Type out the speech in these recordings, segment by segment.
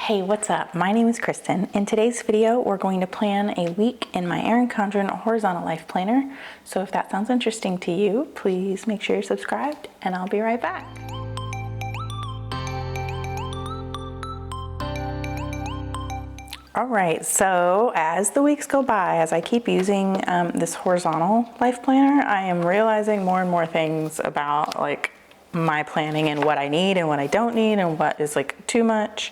Hey, what's up? My name is Kristen. In today's video, we're going to plan a week in my Erin Condren Horizontal LifePlanner. So if that sounds interesting to you, please make sure you're subscribed and I'll be right back. All right, so as the weeks go by, as I keep using this Horizontal LifePlanner, I am realizing more and more things about like my planning and what I need and what I don't need and what is like too much.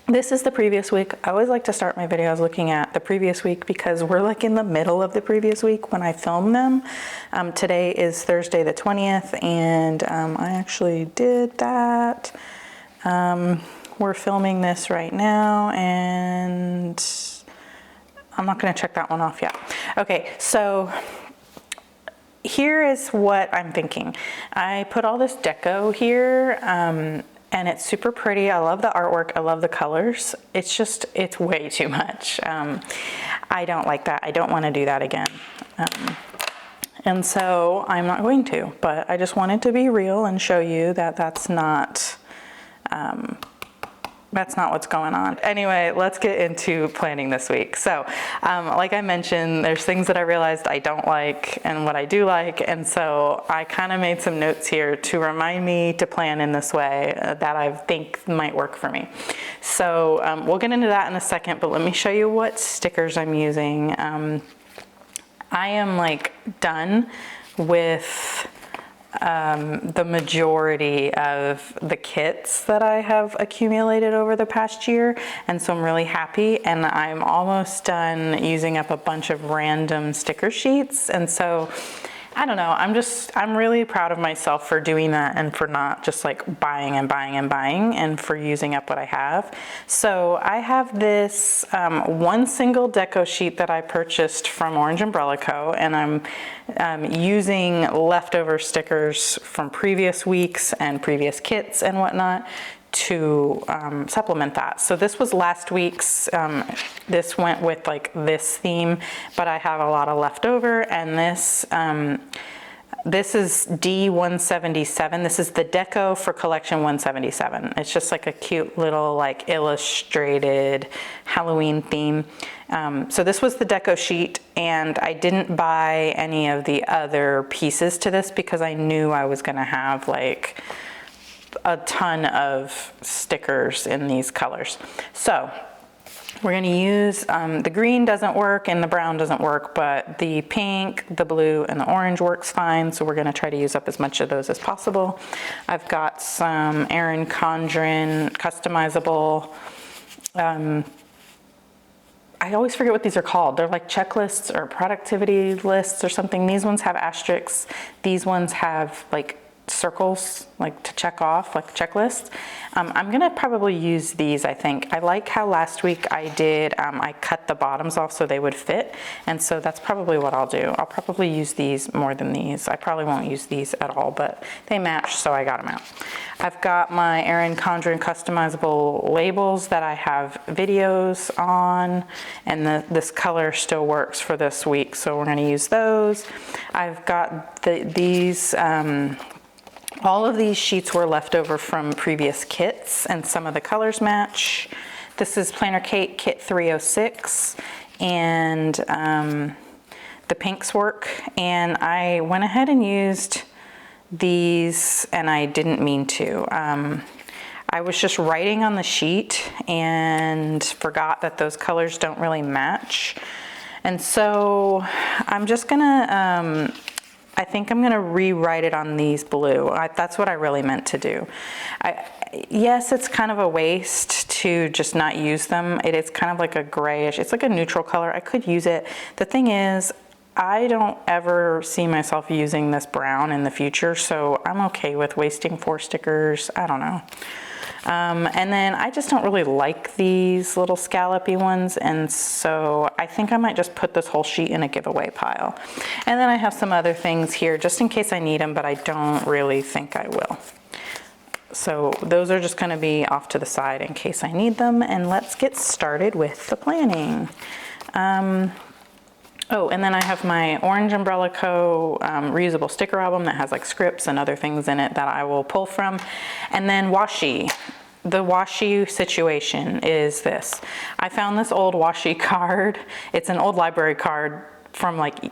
This is the previous week. I always like to start my videos looking at the previous week because we're like in the middle of the previous week when I film them. Today is Thursday the 20th and I actually did that. We're filming this right now and I'm not going to check that one off yet. Okay, so here is what I'm thinking. I put all this deco here and it's super pretty. I love the artwork. I love the colors. It's just, it's way too much. I don't like that. I don't want to do that again. And so I'm not going to, but I just wanted to be real and show you that that's not what's going on. Anyway, let's get into planning this week. So, like I mentioned, there's things that I realized I don't like and what I do like. And so I kind of made some notes here to remind me to plan in this way that I think might work for me. So we'll get into that in a second, but let me show you what stickers I'm using. I am like done with the majority of the kits that I have accumulated over the past year, and so I'm really happy, and I'm almost done using up a bunch of random sticker sheets. And so I don't know, I'm really proud of myself for doing that and for not just like buying and buying and buying and for using up what I have. So I have this one single deco sheet that I purchased from Orange Umbrella Co. and I'm using leftover stickers from previous weeks and previous kits and whatnot to supplement that. So this was last week's, this went with like this theme, but I have a lot of leftover, and this is D177. This is the deco for collection 177. It's just like a cute little like illustrated Halloween theme. So this was the deco sheet, and I didn't buy any of the other pieces to this because I knew I was gonna have like a ton of stickers in these colors. So we're going to use, the green doesn't work and the brown doesn't work, but the pink, the blue, and the orange works fine. So we're going to try to use up as much of those as possible. I've got some Erin Condren customizable, I always forget what these are called. They're like checklists or productivity lists or something. These ones have asterisks. These ones have like circles, like to check off, like checklists. I'm gonna probably use these, I think. I like how last week I did, I cut the bottoms off so they would fit, and so that's probably what I'll do. I'll probably use these more than these. I probably won't use these at all, but they match, so I got them out. I've got my Erin Condren customizable labels that I have videos on, and this color still works for this week, so we're gonna use those. I've got these, all of these sheets were left over from previous kits, and some of the colors match. This is Planner Kate Kit 306, and the pinks work. And I went ahead and used these, and I didn't mean to. I was just writing on the sheet and forgot that those colors don't really match. And so I'm just gonna, I think I'm gonna rewrite it on these blue. That's what I really meant to do. Yes, it's kind of a waste to just not use them. It is kind of like a grayish, it's like a neutral color. I could use it. The thing is, I don't ever see myself using this brown in the future, so I'm okay with wasting 4 stickers. I don't know. And then I just don't really like these little scallopy ones, and so I think I might just put this whole sheet in a giveaway pile. And then I have some other things here just in case I need them, but I don't really think I will. So those are just going to be off to the side in case I need them, and let's get started with the planning. Oh, and then I have my Orange Umbrella Co. Reusable sticker album that has like scripts and other things in it that I will pull from. And then washi. the washi situation is this. I found this old washi card. It's an old library card from like,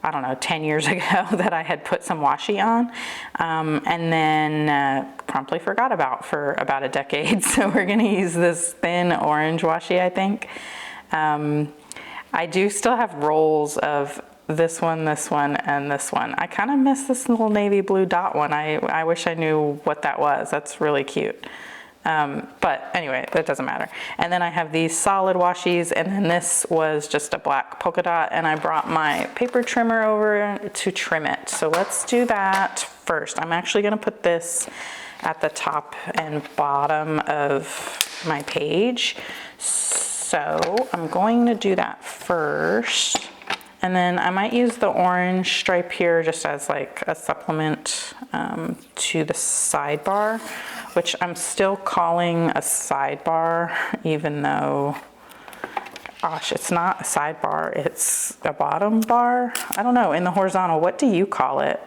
I don't know, 10 years ago that I had put some washi on, and then promptly forgot about for about a decade. So we're gonna use this thin orange washi, I think. I do still have rolls of this one, and this one. I kind of miss this little navy blue dot one. I wish I knew what that was. That's really cute. But anyway, that doesn't matter. And then I have these solid washis, and then this was just a black polka dot, and I brought my paper trimmer over to trim it. So let's do that first. I'm actually gonna put this at the top and bottom of my page. So I'm going to do that first. And then I might use the orange stripe here just as like a supplement to the sidebar, which I'm still calling a sidebar, even though, gosh, it's not a sidebar, it's a bottom bar. I don't know, in the horizontal, what do you call it?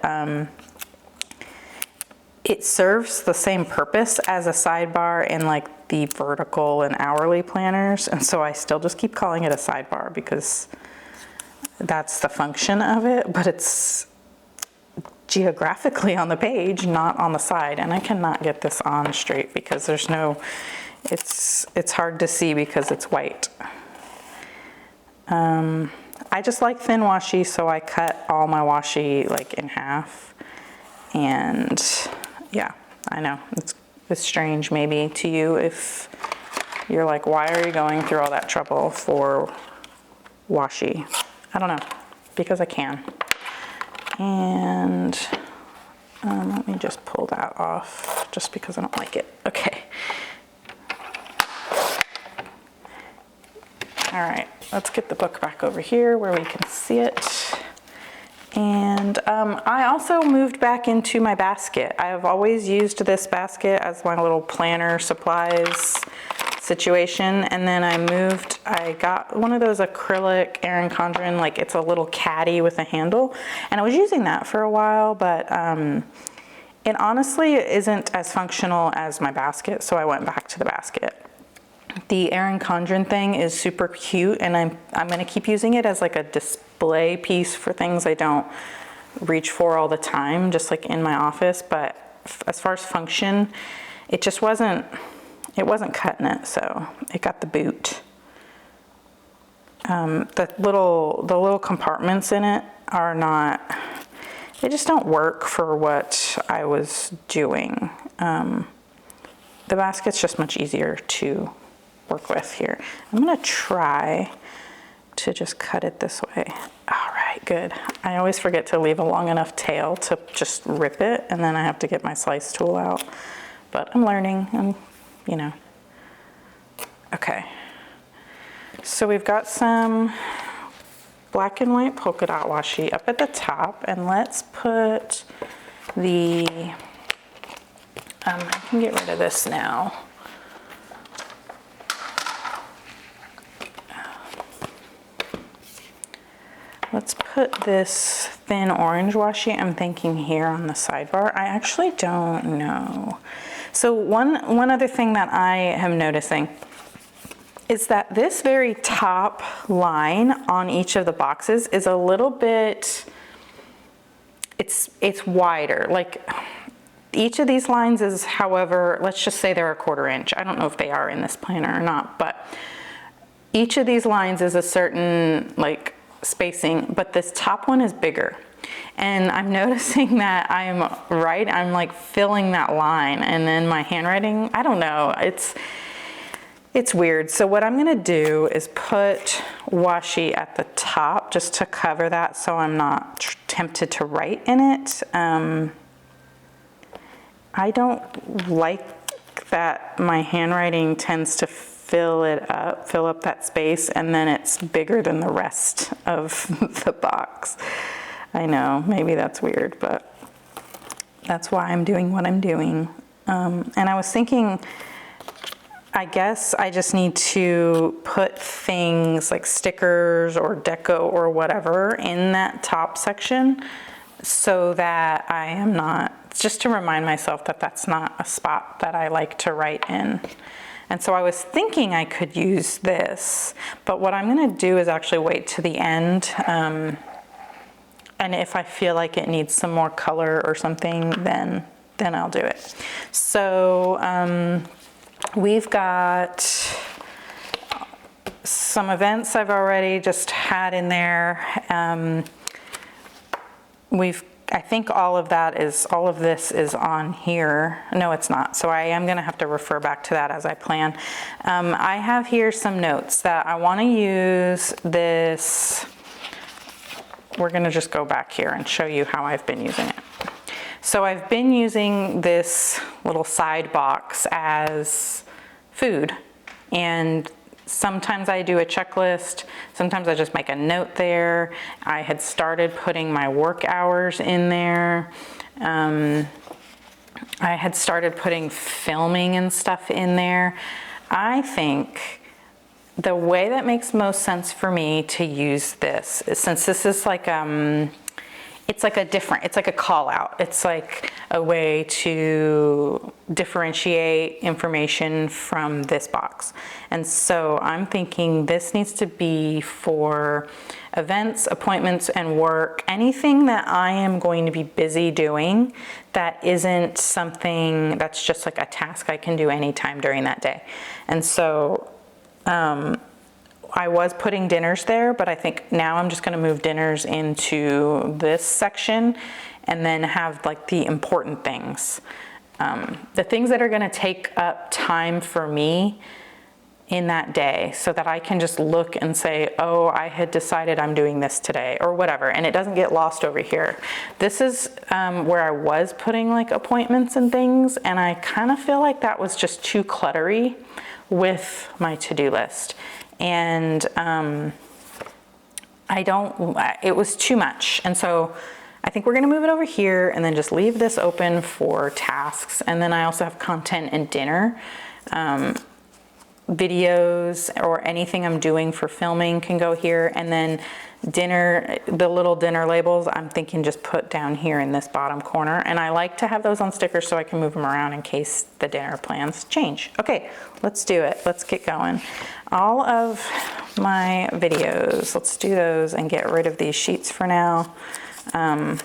It serves the same purpose as a sidebar in like the vertical and hourly planners, and so I still just keep calling it a sidebar because that's the function of it, but it's geographically on the page, not on the side. And I cannot get this on straight because there's no, it's hard to see because it's white. I just like thin washi, so I cut all my washi like in half. And yeah, I know it's strange maybe to you if you're like, why are you going through all that trouble for washi? I don't know, because I can. And let me just pull that off just because I don't like it. Okay. All right, let's get the book back over here where we can see it. And I also moved back into my basket. I've always used this basket as my little planner supplies situation, and then I got one of those acrylic Erin Condren, like it's a little caddy with a handle, and I was using that for a while, but it honestly isn't as functional as my basket, so I went back to the basket. The Erin Condren thing is super cute, and I'm gonna keep using it as like a display piece for things I don't reach for all the time, just like in my office, but as far as function, it just wasn't cutting it, so it got the boot. The little compartments in it are not, they just don't work for what I was doing. The basket's just much easier to work with here. I'm gonna try to just cut it this way. All right, good. I always forget to leave a long enough tail to just rip it, and then I have to get my slice tool out. But I'm learning, you know. Okay, so we've got some black and white polka dot washi up at the top, and let's put the, I can get rid of this now. Let's put this thin orange washi, I'm thinking here on the sidebar. I actually don't know. So one other thing that I am noticing is that this very top line on each of the boxes is a little bit, it's wider. Like each of these lines is, however, let's just say they're a 1/4 inch. I don't know if they are in this planner or not, but each of these lines is a certain like spacing, but this top one is bigger. And I'm noticing that I'm like filling that line, and then my handwriting, I don't know, it's weird. So what I'm gonna do is put washi at the top just to cover that so I'm not tempted to write in it. I don't like that my handwriting tends to fill up that space, and then it's bigger than the rest of the box. I know, maybe that's weird, but that's why I'm doing what I'm doing. And I was thinking, I guess I just need to put things like stickers or deco or whatever in that top section so that I am not just to remind myself that that's not a spot that I like to write in. And so I was thinking I could use this, but what I'm gonna do is actually wait to the end. And if I feel like it needs some more color or something, then I'll do it. So we've got some events I've already just had in there. I think all of this is on here. No, it's not. So I am gonna have to refer back to that as I plan. I have here some notes that I wanna use this. We're gonna just go back here and show you how I've been using it. So I've been using this little side box as food, and sometimes I do a checklist, sometimes I just make a note there. I had started putting my work hours in there. I had started putting filming and stuff in there. I think the way that makes most sense for me to use this is, since this is like it's like a call out. It's like a way to differentiate information from this box. And so I'm thinking this needs to be for events, appointments, and work, anything that I am going to be busy doing that isn't something that's just like a task I can do anytime during that day. And so I was putting dinners there, but I think now I'm just gonna move dinners into this section and then have like the important things. The things that are gonna take up time for me in that day, so that I can just look and say, oh, I had decided I'm doing this today or whatever, and it doesn't get lost over here. This is where I was putting like appointments and things, and I kind of feel like that was just too cluttery with my to-do list. And it was too much. And so I think we're gonna move it over here and then just leave this open for tasks. And then I also have content and dinner. Videos or anything I'm doing for filming can go here. And then dinner, the little dinner labels, I'm thinking just put down here in this bottom corner. And I like to have those on stickers so I can move them around in case the dinner plans change. Okay, let's do it. Let's get going. All of my videos, let's do those and get rid of these sheets for now. Yeah.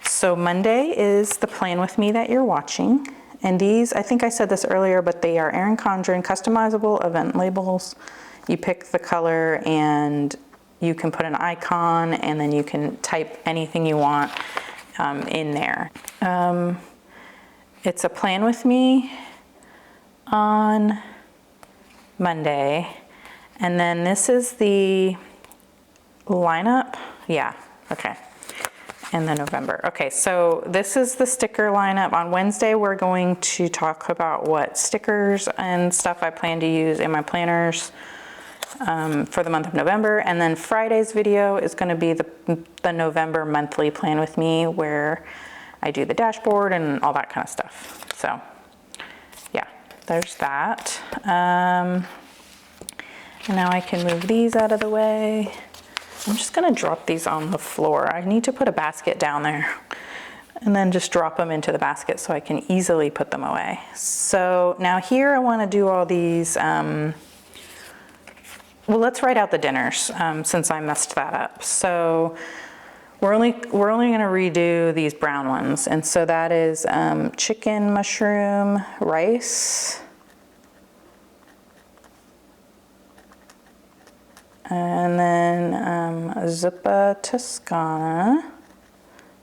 So Monday is the plan with me that you're watching. And these, I think I said this earlier, but they are Erin Condren customizable event labels. You pick the color and you can put an icon, and then you can type anything you want in there. It's a plan with me on Monday. And then this is the lineup. Yeah, okay. And then November. Okay, so this is the sticker lineup. On Wednesday, we're going to talk about what stickers and stuff I plan to use in my planners for the month of November. And then Friday's video is going to be the November monthly plan with me, where I do the dashboard and all that kind of stuff. So yeah, there's that. And now I can move these out of the way. I'm just gonna drop these on the floor. I need to put a basket down there and then just drop them into the basket so I can easily put them away. So now here I wanna do all these, well, let's write out the dinners since I messed that up. So we're only gonna redo these brown ones. And so that is chicken, mushroom, rice, and then zuppa toscana.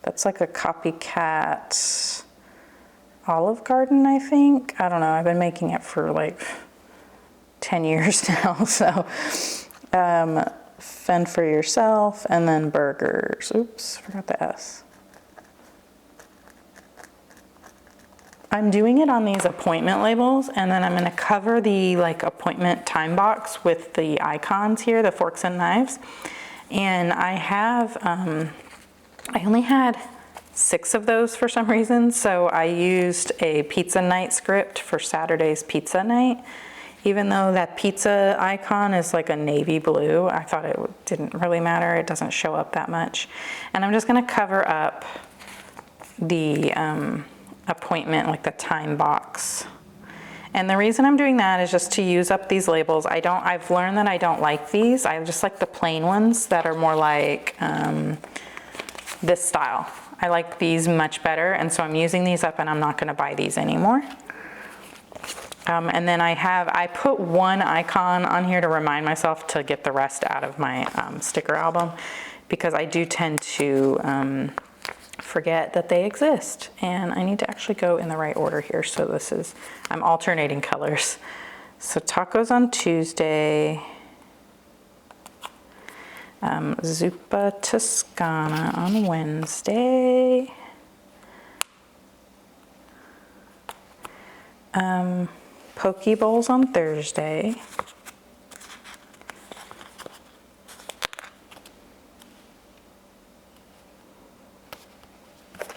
That's like a copycat Olive Garden, I think. I don't know, I've been making it for like 10 years now. So fend for yourself, and then burgers. Oops, forgot the S. I'm doing it on these appointment labels, and then I'm gonna cover the like appointment time box with the icons here, the forks and knives. And I have, I only had 6 of those for some reason, so I used a pizza night script for Saturday's pizza night. Even though that pizza icon is like a navy blue, I thought it didn't really matter. It doesn't show up that much. And I'm just gonna cover up the appointment, like the time box. And the reason I'm doing that is just to use up these labels. I've learned that I don't like these. I just like the plain ones that are more like this style. I like these much better, and so I'm using these up, and I'm not gonna buy these anymore. And then I put one icon on here to remind myself to get the rest out of my sticker album, because I do tend to forget that they exist, and I need to actually go in the right order here. So I'm alternating colors. So tacos on Tuesday, Zuppa Toscana on Wednesday, Poke Bowls on Thursday,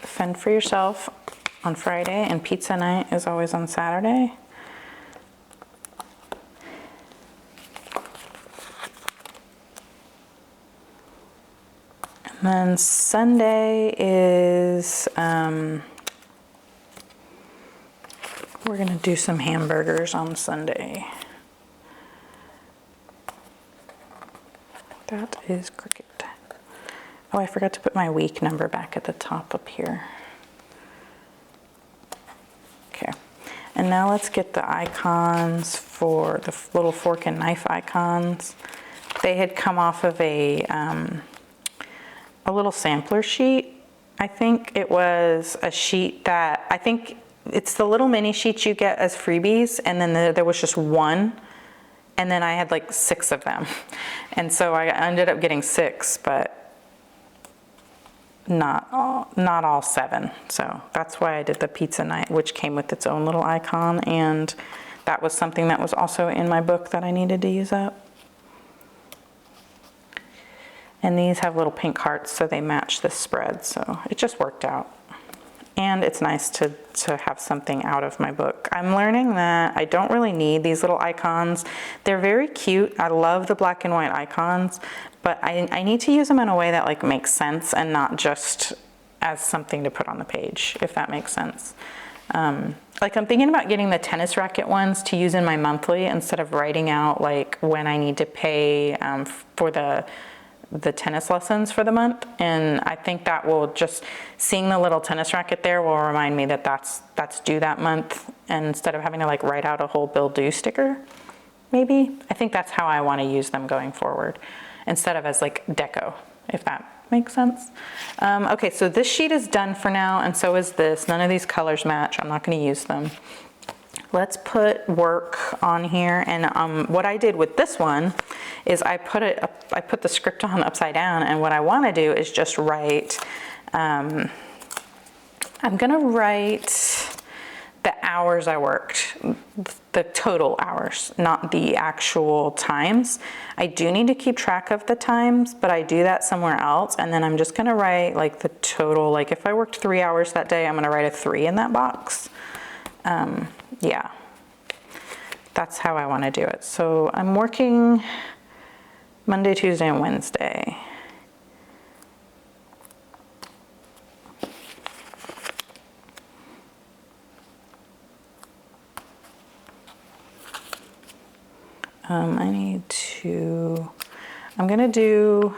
Fend for Yourself on Friday, and Pizza Night is always on Saturday. And then Sunday is, we're gonna do some hamburgers on Sunday. That is Cricket. Oh, I forgot to put my week number back at the top up here. Okay, and now let's get the icons for the little fork and knife icons. They had come off of a little sampler sheet. I think it was a sheet that, I think it's the little mini sheets you get as freebies, and then there was just one, and then I had like 6 of them. And so I ended up getting 6, but not all 7. So that's why I did the Pizza Night, which came with its own little icon, and that was something that was also in my book that I needed to use up. And these have little pink hearts, so they match the spread, so it just worked out. And it's nice to have something out of my book. I'm learning that I don't really need these little icons. They're very cute. I love the black and white icons, but I need to use them in a way that like makes sense and not just as something to put on the page, if that makes sense. Like I'm thinking about getting the tennis racket ones to use in my monthly instead of writing out like when I need to pay for the tennis lessons for the month. And I think that will just, seeing the little tennis racket there will remind me that that's due that month, and instead of having to like write out a whole bill due sticker, maybe. I think that's how I want to use them going forward, instead of as like deco, if that makes sense. Okay, so this sheet is done for now, and so is this. None of these colors match. I'm not going to use them. Let's put work on here, and what I did with this one is I put the script on upside down, and what I want to do is just write, I'm gonna write the hours I worked, the total hours, not the actual times. I do need to keep track of the times, but I do that somewhere else, and then I'm just gonna write like the total, like if I worked 3 hours that day, I'm gonna write a 3 in that box. Yeah, that's how I want to do it. So I'm working Monday, Tuesday, and Wednesday. I'm gonna do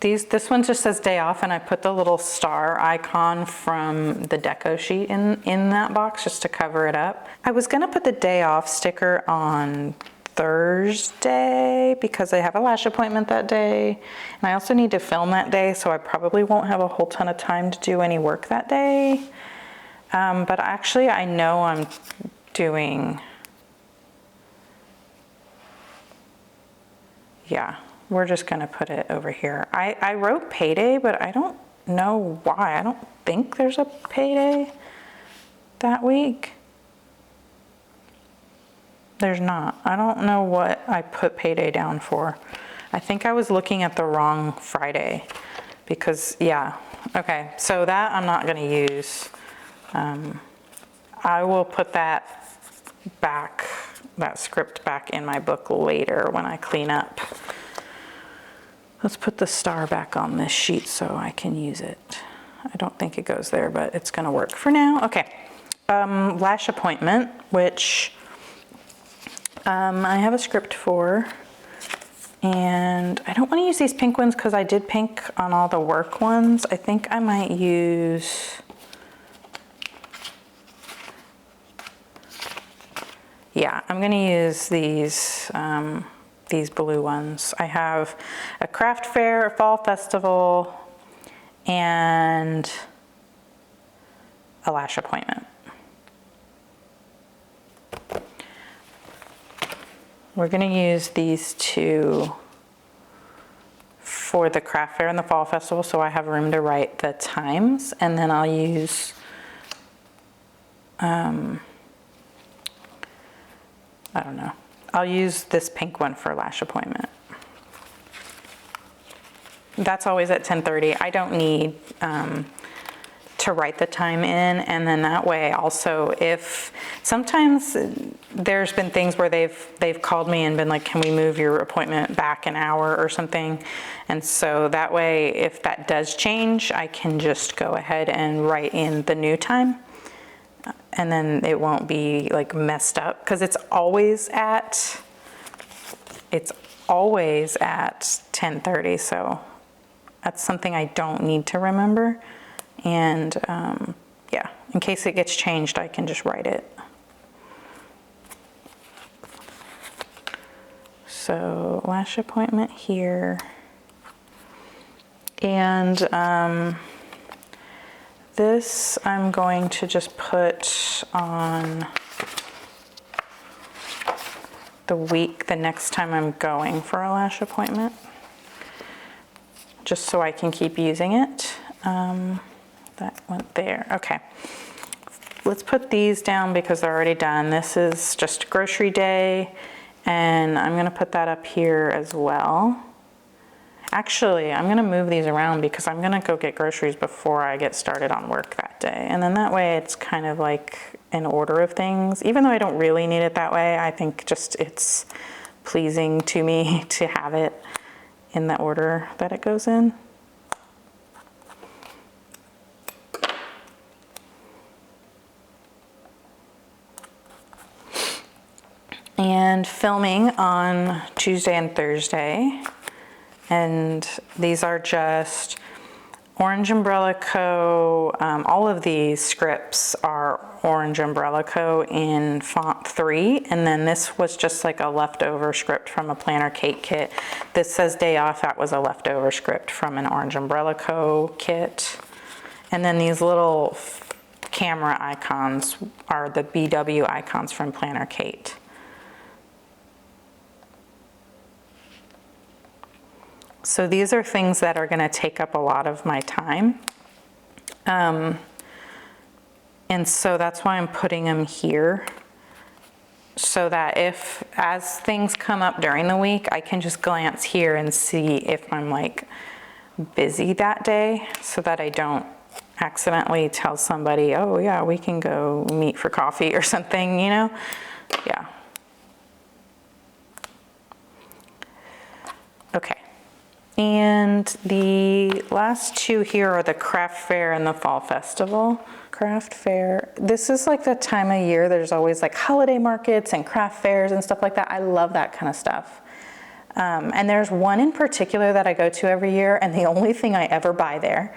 this one just says day off, and I put the little star icon from the deco sheet in that box just to cover it up. I was gonna put the day off sticker on Thursday because I have a lash appointment that day, and I also need to film that day, so I probably won't have a whole ton of time to do any work that day. But actually I know I'm doing, yeah. We're just gonna put it over here. I wrote payday, but I don't know why. I don't think there's a payday that week. There's not. I don't know what I put payday down for. I think I was looking at the wrong Friday because, yeah. Okay, so that I'm not gonna use. I will put that back, that script back in my book later when I clean up. Let's put the star back on this sheet so I can use it. I don't think it goes there, but it's gonna work for now. Okay, lash appointment, which I have a script for, and I don't wanna use these pink ones because I did pink on all the work ones. I think I might use, yeah, I'm gonna use these blue ones. I have a craft fair, a fall festival, and a lash appointment. We're gonna use these two for the craft fair and the fall festival, so I have room to write the times, and then I'll use I don't know. I'll use this pink one for lash appointment. That's always at 10:30. I don't need to write the time in, and then that way also, if sometimes there's been things where they've called me and been like, can we move your appointment back an hour or something? And so that way, if that does change, I can just go ahead and write in the new time. And then it won't be like messed up, because it's always at 10:30, so that's something I don't need to remember. And yeah, in case it gets changed, I can just write it. So lash appointment here, and this I'm going to just put on the week, the next time I'm going for a lash appointment, just so I can keep using it. That went there. Okay. Let's put these down because they're already done. This is just grocery day, and I'm gonna put that up here as well. Actually, I'm gonna move these around because I'm gonna go get groceries before I get started on work that day. And then that way it's kind of like an order of things. Even though I don't really need it that way, I think just it's pleasing to me to have it in the order that it goes in. And filming on Tuesday and Thursday. And these are just Orange Umbrella Co. All of these scripts are Orange Umbrella Co. in font 3. And then this was just like a leftover script from a Planner Cake kit. This says Day Off. That was a leftover script from an Orange Umbrella Co. kit. And then these little camera icons are the BW icons from Planner Kate. So these are things that are going to take up a lot of my time. And so that's why I'm putting them here, so that if, as things come up during the week, I can just glance here and see if I'm like busy that day, so that I don't accidentally tell somebody, oh yeah, we can go meet for coffee or something, you know? Yeah. Okay. And the last two here are the craft fair and the fall festival. Craft fair, this is like the time of year, there's always like holiday markets and craft fairs and stuff like that. I love that kind of stuff. And there's one in particular that I go to every year, and the only thing I ever buy there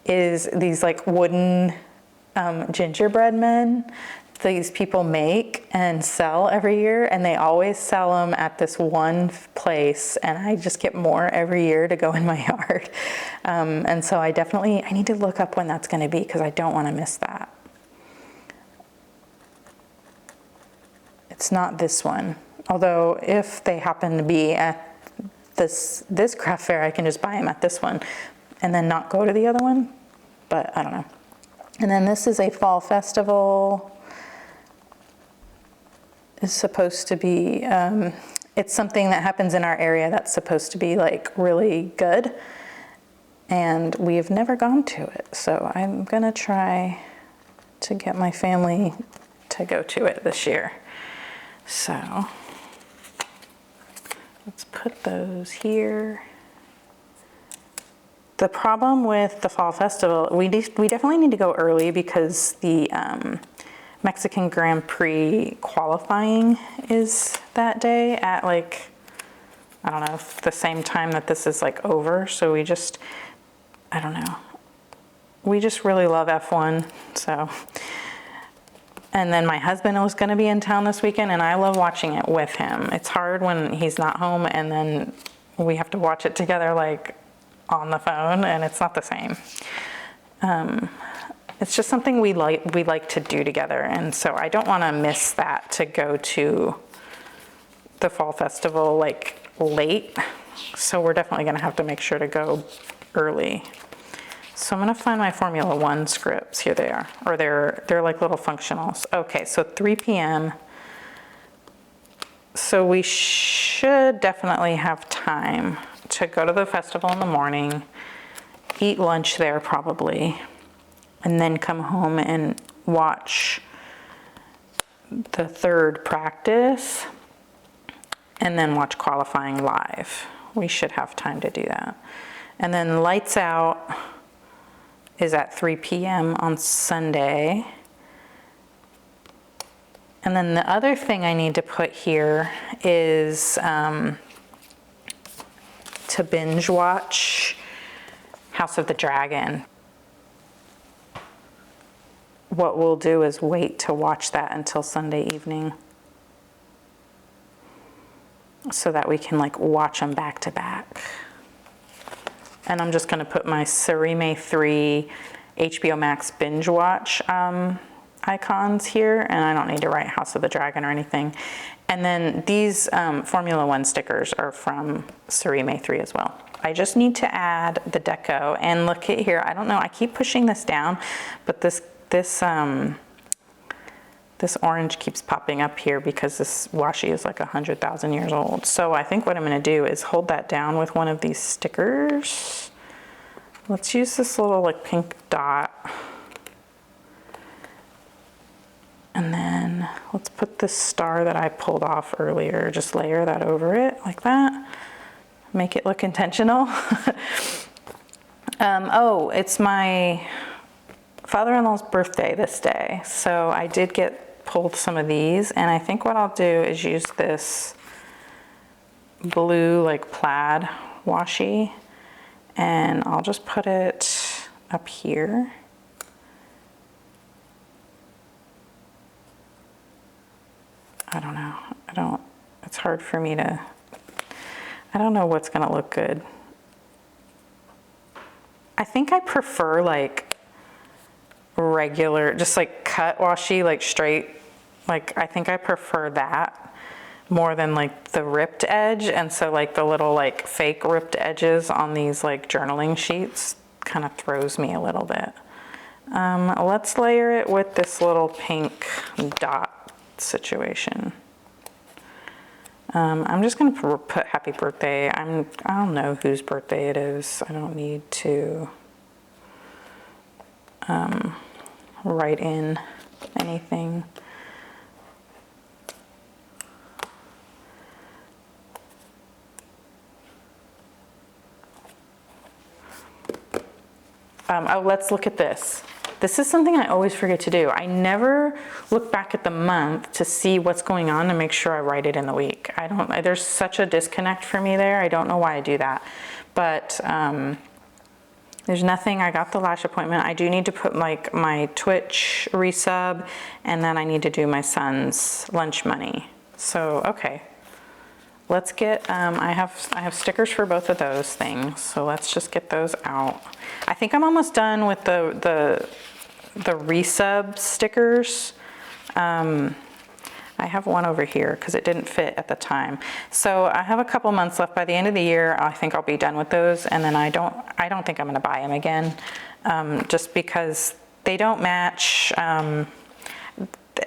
is these like wooden gingerbread men these people make and sell every year, and they always sell them at this one place, and I just get more every year to go in my yard. And so I need to look up when that's going to be, because I don't want to miss that. It's not this one, although if they happen to be at this craft fair, I can just buy them at this one and then not go to the other one, but I don't know. And then this is a fall festival. Is supposed to be, it's something that happens in our area that's supposed to be like really good, and we've never gone to it, so I'm gonna try to get my family to go to it this year. So let's put those here. The problem with the Fall Festival, we definitely need to go early because the Mexican Grand Prix qualifying is that day at like, I don't know, the same time that this is like over. So we just, I don't know. We just really love F1, so. And then my husband was gonna be in town this weekend and I love watching it with him. It's hard when he's not home and then we have to watch it together like on the phone, and it's not the same. It's just something we like to do together, and so I don't want to miss that to go to the Fall Festival like late. So we're definitely going to have to make sure to go early. So I'm going to find my Formula One scripts. Here they are, or they're like little functionals. Okay, so 3 p.m. So we should definitely have time to go to the festival in the morning, eat lunch there probably, and then come home and watch the third practice, and then watch qualifying live. We should have time to do that. And then lights out is at 3 p.m. on Sunday. And then the other thing I need to put here is to binge watch House of the Dragon. What we'll do is wait to watch that until Sunday evening so that we can like watch them back to back. And I'm just going to put my Sarime 3 HBO Max binge watch icons here, and I don't need to write House of the Dragon or anything. And then these Formula One stickers are from Sarime 3 as well. I just need to add the deco, and look at here, I don't know, I keep pushing this down, but this orange keeps popping up here because this washi is like 100,000 years old. So I think what I'm going to do is hold that down with one of these stickers. Let's use this little like pink dot. And then let's put this star that I pulled off earlier, just layer that over it like that. Make it look intentional. Oh, it's my father-in-law's birthday this day. So I did get pulled some of these, and I think what I'll do is use this blue like plaid washi, and I'll just put it up here. I don't know. It's hard for me to, I don't know what's gonna look good. I think I prefer like regular, just like cut washi, like straight, like I think I prefer that more than like the ripped edge. And so like the little like fake ripped edges on these like journaling sheets kind of throws me a little bit. Let's layer it with this little pink dot situation. I'm just going to put happy birthday. I don't know whose birthday it is. I don't need to write in anything. Oh, let's look at this. This is something I always forget to do. I never look back at the month to see what's going on and make sure I write it in the week. There's such a disconnect for me there. I don't know why I do that. But there's nothing. I got the lash appointment. I do need to put like my Twitch resub, and then I need to do my son's lunch money. So, okay. Let's get, I have stickers for both of those things, so let's just get those out. I think I'm almost done with the resub stickers. I have one over here because it didn't fit at the time. So I have a couple months left. By the end of the year, I think I'll be done with those, and then I don't think I'm gonna buy them again, just because they don't match.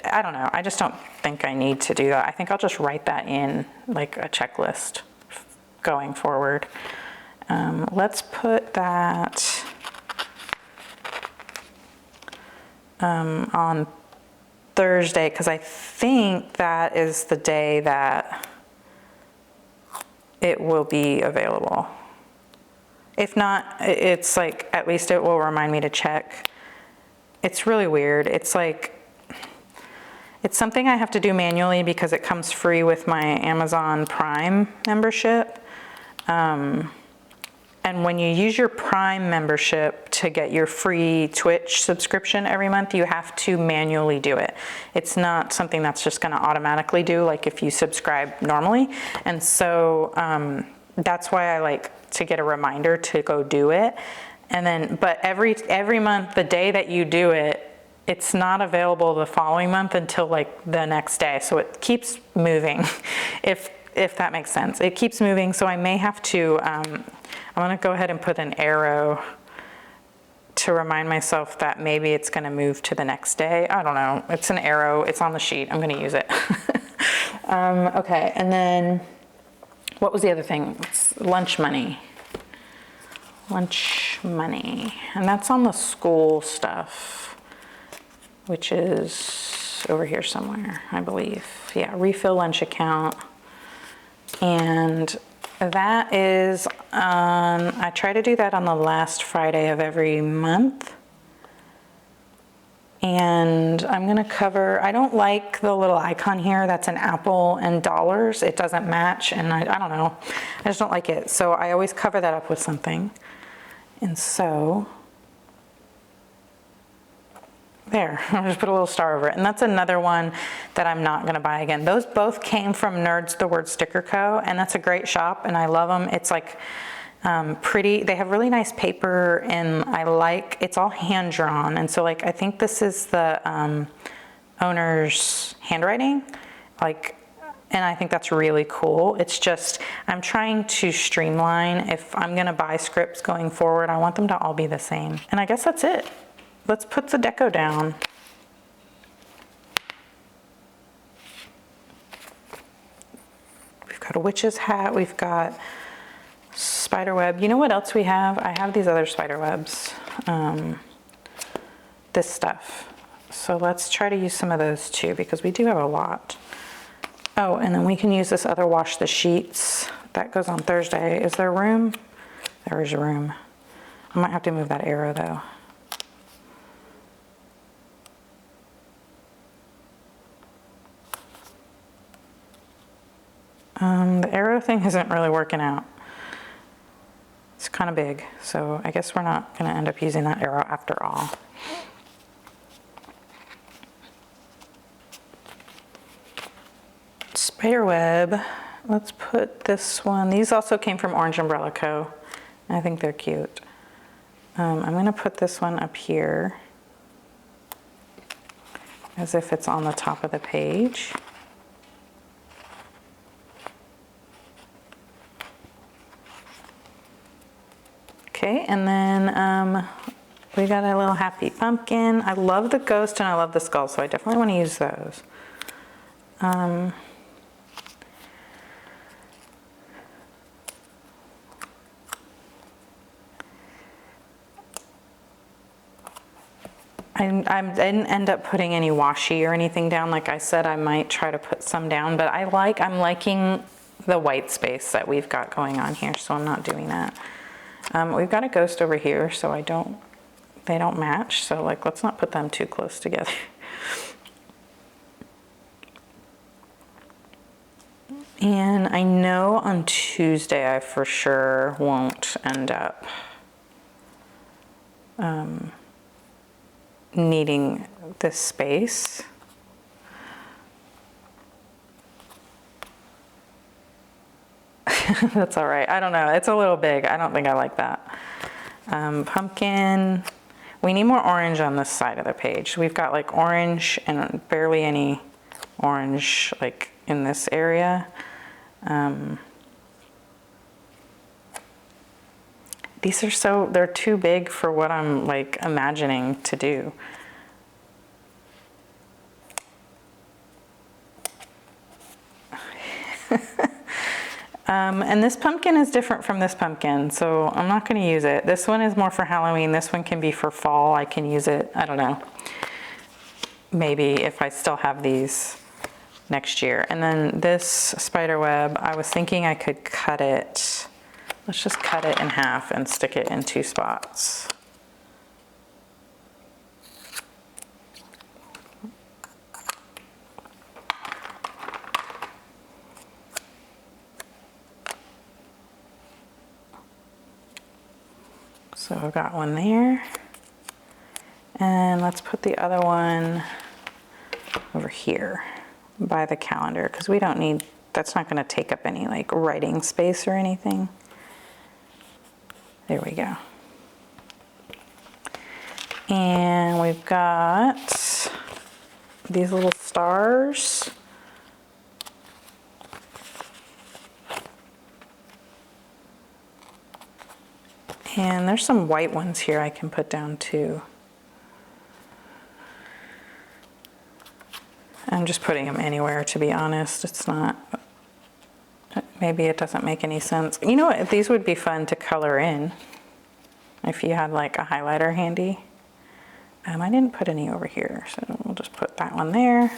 I don't know, I just don't think I need to do that. I think I'll just write that in like a checklist going forward. Let's put that on Thursday, because I think that is the day that it will be available. If not, it's like, at least it will remind me to check. It's really weird. It's like, it's something I have to do manually because it comes free with my Amazon Prime membership. And when you use your Prime membership to get your free Twitch subscription every month, you have to manually do it. It's not something that's just going to automatically do, like if you subscribe normally. And so that's why I like to get a reminder to go do it. And then, but every month, the day that you do it, it's not available the following month until like the next day. So it keeps moving, if that makes sense. It keeps moving, so I may have to, I'm gonna go ahead and put an arrow to remind myself that maybe it's gonna move to the next day. I don't know, it's an arrow, it's on the sheet, I'm gonna use it. Okay, and then, what was the other thing? It's lunch money. Lunch money, and that's on the school stuff, which is over here somewhere, I believe. Yeah, refill lunch account. And that is on, I try to do that on the last Friday of every month. And I'm gonna cover, I don't like the little icon here that's an apple and dollars. It doesn't match, and I don't know, I just don't like it. So I always cover that up with something. And so, there, I'll just put a little star over it. And that's another one that I'm not gonna buy again. Those both came from Nerds the Word Sticker Co. And that's a great shop and I love them. It's like pretty, they have really nice paper, and I like, it's all hand drawn. And so like, I think this is the owner's handwriting, like, and I think that's really cool. It's just, I'm trying to streamline. If I'm gonna buy scripts going forward, I want them to all be the same. And I guess that's it. Let's put the deco down. We've got a witch's hat, we've got spider web. You know what else we have? I have these other spider webs, this stuff. So let's try to use some of those too, because we do have a lot. Oh, and then we can use this other wash the sheets. That goes on Thursday. Is there room? There is room. I might have to move that arrow though. The arrow thing isn't really working out. It's kind of big, so I guess we're not gonna end up using that arrow after all. Spider web, let's put this one. These also came from Orange Umbrella Co. I think they're cute. I'm gonna put this one up here as if it's on the top of the page. Okay, and then we got a little happy pumpkin. I love the ghost and I love the skull, so I definitely want to use those. I didn't end up putting any washi or anything down. Like I said, I might try to put some down, but I'm liking the white space that we've got going on here, so I'm not doing that. We've got a ghost over here, so they don't match. So like, let's not put them too close together. And I know on Tuesday I for sure won't end up needing this space. That's all right. I don't know. It's a little big. I don't think I like that. Pumpkin. We need more orange on this side of the page. We've got like orange and barely any orange like in this area. These are they're too big for what I'm like imagining to do. And this pumpkin is different from this pumpkin, so I'm not going to use it. This one is more for Halloween. This one can be for fall. I can use it. I don't know. maybe if I still have these next year. And then this spider web, I was thinking I could cut it. Let's just cut it in half and stick it in 2 spots. So I've got one there. And let's put the other one over here by the calendar, because we don't need, that's not going to take up any like writing space or anything. There we go. And we've got these little stars. And there's some white ones here I can put down too. I'm just putting them anywhere, to be honest. It's not, maybe it doesn't make any sense. You know what, these would be fun to color in if you had like a highlighter handy. I didn't put any over here, so we'll just put that one there.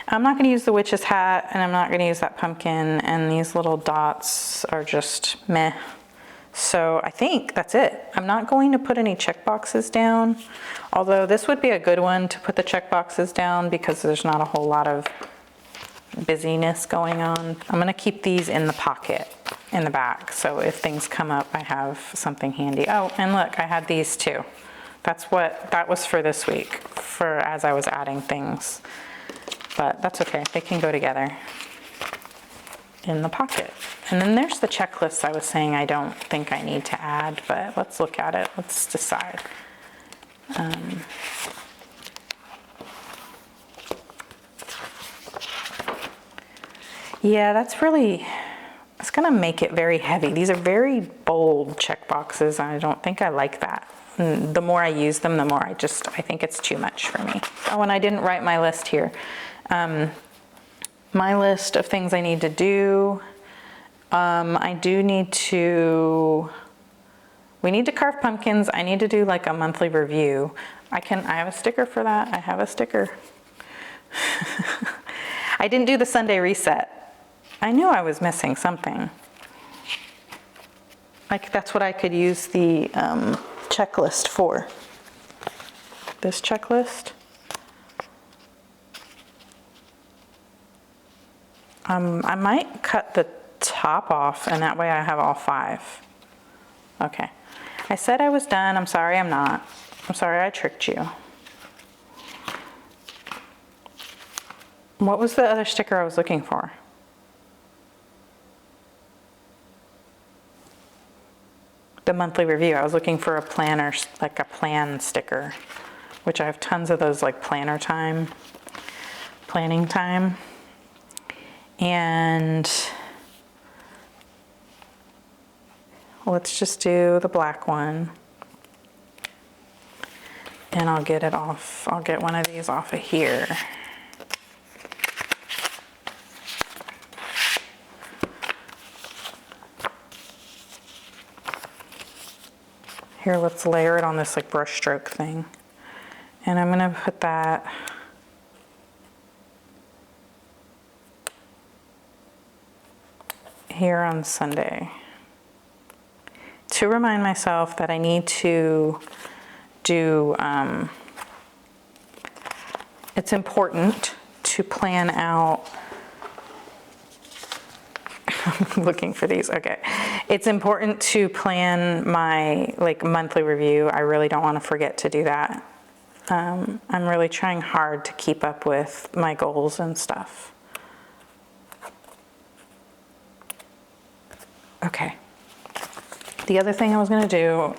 I'm not gonna use the witch's hat, and I'm not gonna use that pumpkin, and these little dots are just meh. So I think that's it. I'm not going to put any check boxes down, although this would be a good one to put the check boxes down because there's not a whole lot of busyness going on. I'm gonna keep these in the pocket in the back, so if things come up, I have something handy. Oh, and look, I had these too. That was for this week, for as I was adding things, but that's okay, they can go together in the pocket. And then there's the checklist I was saying I don't think I need to add, but let's look at it, let's decide. Yeah, it's gonna make it very heavy. These are very bold check boxes, and I don't think I like that. And the more I use them, the more I think it's too much for me. Oh, and I didn't write my list here. My list of things I need to do. I do need to, we need to carve pumpkins. I need to do like a monthly review. I have a sticker for that. I have a sticker. I didn't do the Sunday reset. I knew I was missing something. Like that's what I could use the checklist for. This checklist. I might cut the top off, and that way I have all 5. Okay. I said I was done. I'm sorry I'm not. I'm sorry I tricked you. What was the other sticker I was looking for? The monthly review. I was looking for a planner, like a plan sticker, which I have tons of those, like planning time. And let's just do the black one. And I'll get it off. I'll get one of these off of here. Here, let's layer it on this like brush stroke thing. And I'm gonna put that here on Sunday to remind myself that I need to do, it's important to plan out, I'm looking for these, okay. It's important to plan my like monthly review. I really don't want to forget to do that. I'm really trying hard to keep up with my goals and stuff. Okay. The other thing I was going to do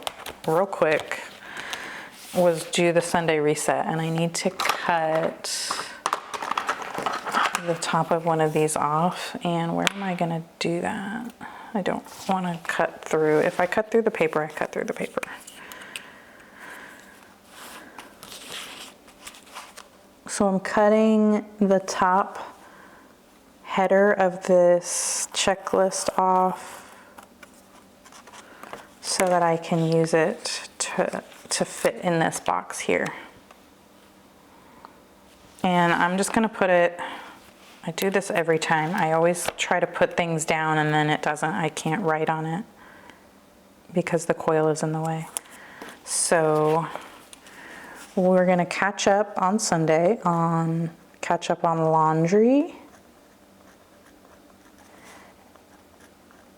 real quick was do the Sunday reset, and I need to cut the top of one of these off. And where am I going to do that? I don't want to cut through. If I cut through the paper, I cut through the paper. So I'm cutting the top header of this checklist off so that I can use it to fit in this box here. And I'm just gonna put it, I do this every time. I always try to put things down and then I can't write on it because the coil is in the way. So we're gonna catch up on Sunday catch up on laundry,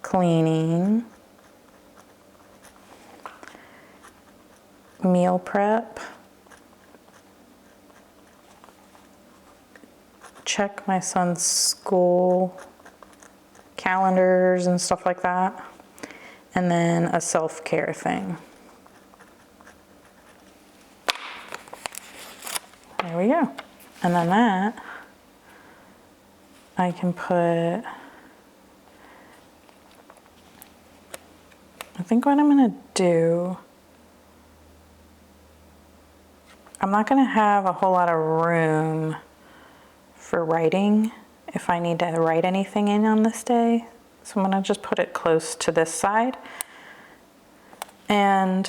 cleaning, meal prep, check my son's school calendars and stuff like that, and then a self-care thing. There we go. And then that, I can put, I think what I'm gonna do, I'm not gonna have a whole lot of room for writing if I need to write anything in on this day. So I'm gonna just put it close to this side. And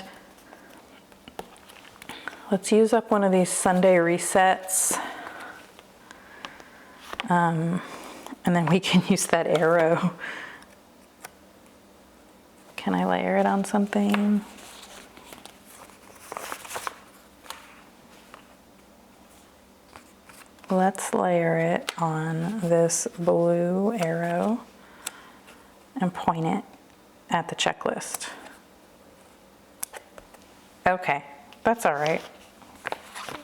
let's use up one of these Sunday resets. And then we can use that arrow. Can I layer it on something? Let's layer it on this blue arrow and point it at the checklist. Okay, that's all right.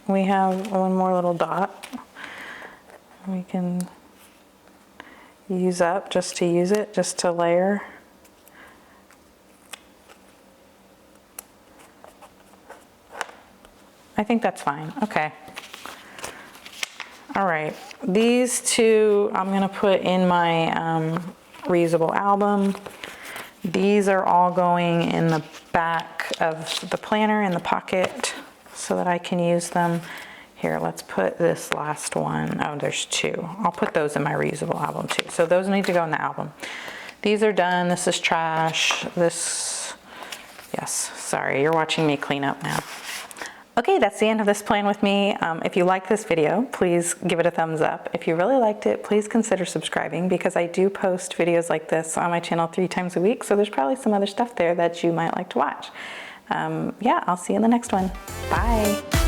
We have one more little dot we can use up just to use it, just to layer. I think that's fine. Okay. All right, these two I'm gonna put in my reusable album. These are all going in the back of the planner in the pocket so that I can use them. Here, let's put this last one. Oh, there's two. I'll put those in my reusable album too. So those need to go in the album. These are done. This is trash. This, yes, sorry, you're watching me clean up now. Okay, that's the end of this plan with me. If you like this video, please give it a thumbs up. If you really liked it, please consider subscribing because I do post videos like this on my channel 3 times a week. So there's probably some other stuff there that you might like to watch. Yeah, I'll see you in the next one. Bye.